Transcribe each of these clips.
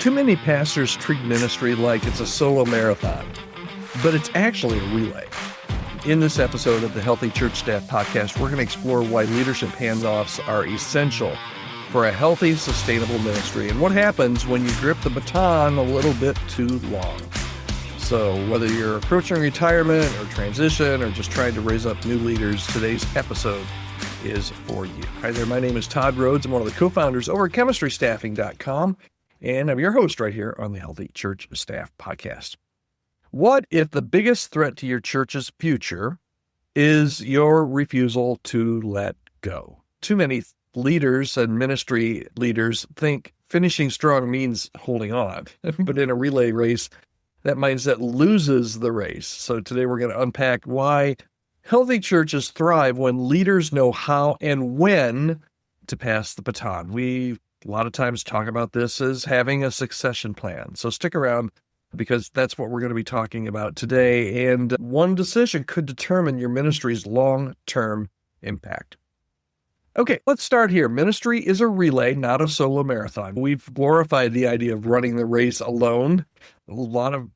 Too many pastors treat ministry like it's a solo marathon, but it's actually a relay. In this episode of the Healthy Church Staff Podcast, we're going to explore why leadership handoffs are essential for a healthy, sustainable ministry and what happens when you grip the baton a little bit too long. So whether you're approaching retirement or transition or just trying to raise up new leaders, today's episode is for you. Hi there, my name is Todd Rhodes. I'm one of the co-founders over at chemistrystaffing.com, and I'm your host right here on the Healthy Church Staff Podcast. What if the biggest threat to your church's future is your refusal to let go? Too many leaders and ministry leaders think finishing strong means holding on, but in a relay race, that mindset loses the race. So today we're going to unpack why healthy churches thrive when leaders know how and when to pass the baton. We a lot of times talk about this as having a succession plan. So stick around because that's what we're going to be talking about today. And one decision could determine your ministry's long-term impact. Okay, let's start here. Ministry is a relay, not a solo marathon. We've glorified the idea of running the race alone. A lot of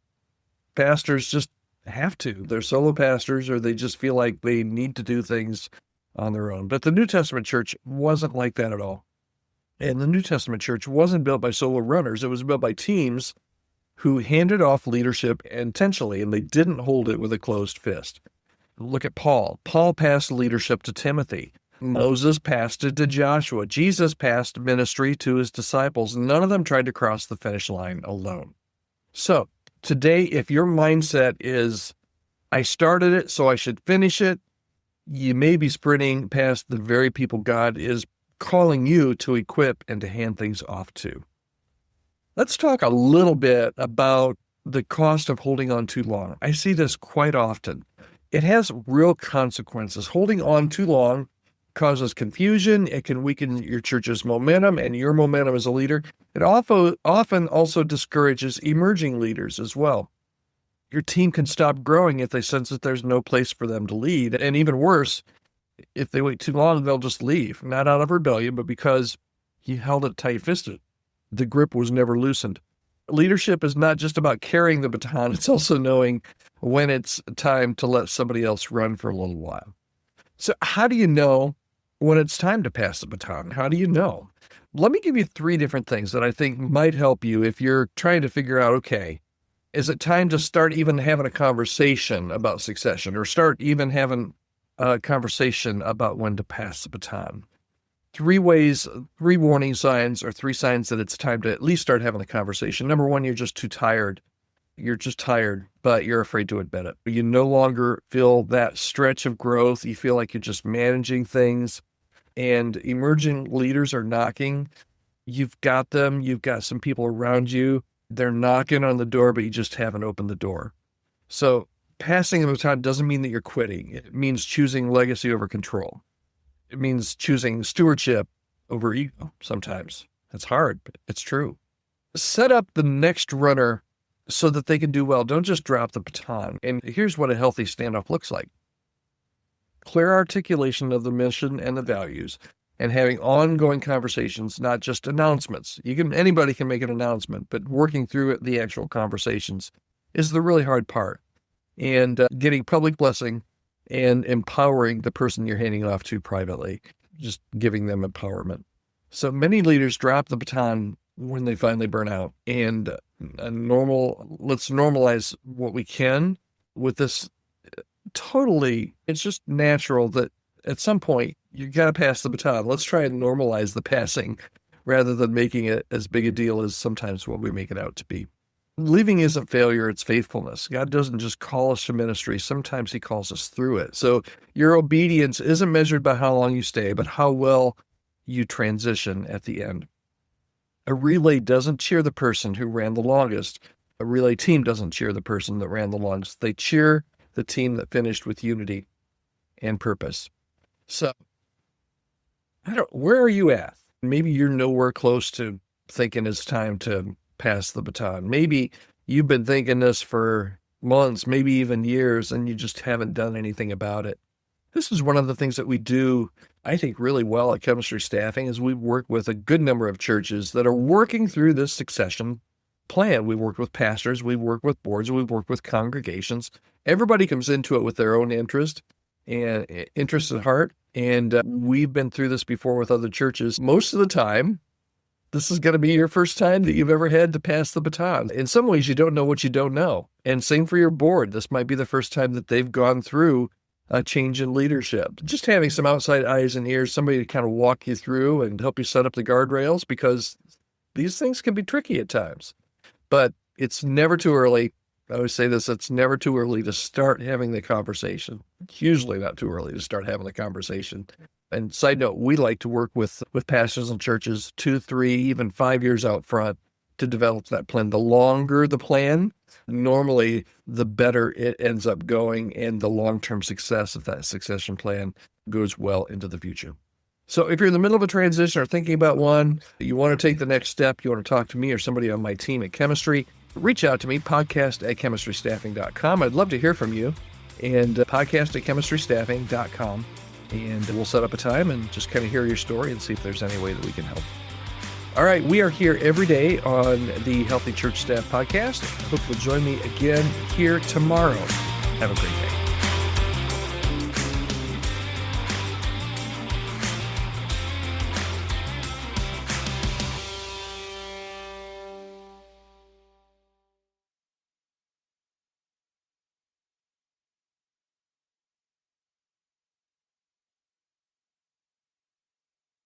pastors just have to. They're solo pastors, or they just feel like they need to do things on their own. But the New Testament church wasn't like that at all. And the New Testament church wasn't built by solo runners. It was built by teams who handed off leadership intentionally, and they didn't hold it with a closed fist. Look at Paul. Paul passed leadership to Timothy. Moses passed it to Joshua. Jesus passed ministry to his disciples. None of them tried to cross the finish line alone. So today, if your mindset is, I started it, so I should finish it, you may be sprinting past the very people God is calling you to equip and to hand things off to. Let's talk a little bit about the cost of holding on too long. I see this quite often. It has real consequences. Holding on too long causes confusion. It can weaken your church's momentum and your momentum as a leader. It often also discourages emerging leaders as well. Your team can stop growing if they sense that there's no place for them to lead. And even worse, if they wait too long, they'll just leave, not out of rebellion, but because you held it tight-fisted. The grip was never loosened. Leadership is not just about carrying the baton. It's also knowing when it's time to let somebody else run for a little while. So how do you know when it's time to pass the baton? How do you know? Let me give you 3 different things that I think might help you if you're trying to figure out, okay, is it time to start even having a conversation about succession, or start even having a conversation about when to pass the baton? 3 warning signs, or 3 signs that it's time to at least start having a conversation. Number 1, you're just too tired. You're just tired, but you're afraid to admit it. You no longer feel that stretch of growth. You feel like you're just managing things, and emerging leaders are knocking. You've got them. You've got some people around you. They're knocking on the door, but you just haven't opened the door. So passing the baton doesn't mean that you're quitting. It means choosing legacy over control. It means choosing stewardship over ego sometimes. It's hard, but it's true. Set up the next runner so that they can do well. Don't just drop the baton. And here's what a healthy standoff looks like. Clear articulation of the mission and the values, and having ongoing conversations, not just announcements. Anybody can make an announcement, but working through the actual conversations is the really hard part. And getting public blessing and empowering the person you're handing off to privately, just giving them empowerment. So many leaders drop the baton when they finally burn out. And let's normalize what we can with this. Totally, it's just natural that at some point you got to pass the baton. Let's try and normalize the passing rather than making it as big a deal as sometimes what we make it out to be. Leaving isn't failure, it's faithfulness. God doesn't just call us to ministry. Sometimes he calls us through it. So your obedience isn't measured by how long you stay, but how well you transition at the end. A relay doesn't cheer the person who ran the longest. A relay team doesn't cheer the person that ran the longest. They cheer the team that finished with unity and purpose. So, where are you at? Maybe you're nowhere close to thinking it's time to pass the baton. Maybe you've been thinking this for months, maybe even years, and you just haven't done anything about it. This is one of the things that we do, I think, really well at Chemistry Staffing, is we work with a good number of churches that are working through this succession plan. We worked with pastors, we worked with boards, we worked with congregations. Everybody comes into it with their own interest at heart. And we've been through this before with other churches. Most of the time, this is going to be your first time that you've ever had to pass the baton. In some ways, you don't know what you don't know. And same for your board. This might be the first time that they've gone through a change in leadership. Just having some outside eyes and ears, somebody to kind of walk you through and help you set up the guardrails, because these things can be tricky at times. But it's never too early. I always say this, it's never too early to start having the conversation. Usually not too early to start having the conversation. And side note, we like to work with pastors and churches 2, 3, even 5 years out front to develop that plan. The longer the plan, normally the better it ends up going, and the long-term success of that succession plan goes well into the future. So if you're in the middle of a transition or thinking about one, you want to take the next step, you want to talk to me or somebody on my team at Chemistry, reach out to me, podcast@chemistrystaffing.com. I'd love to hear from you, and podcast@chemistrystaffing.com. And we'll set up a time and just kind of hear your story and see if there's any way that we can help. All right, we are here every day on the Healthy Church Staff Podcast. I hope you'll join me again here tomorrow. Have a great day.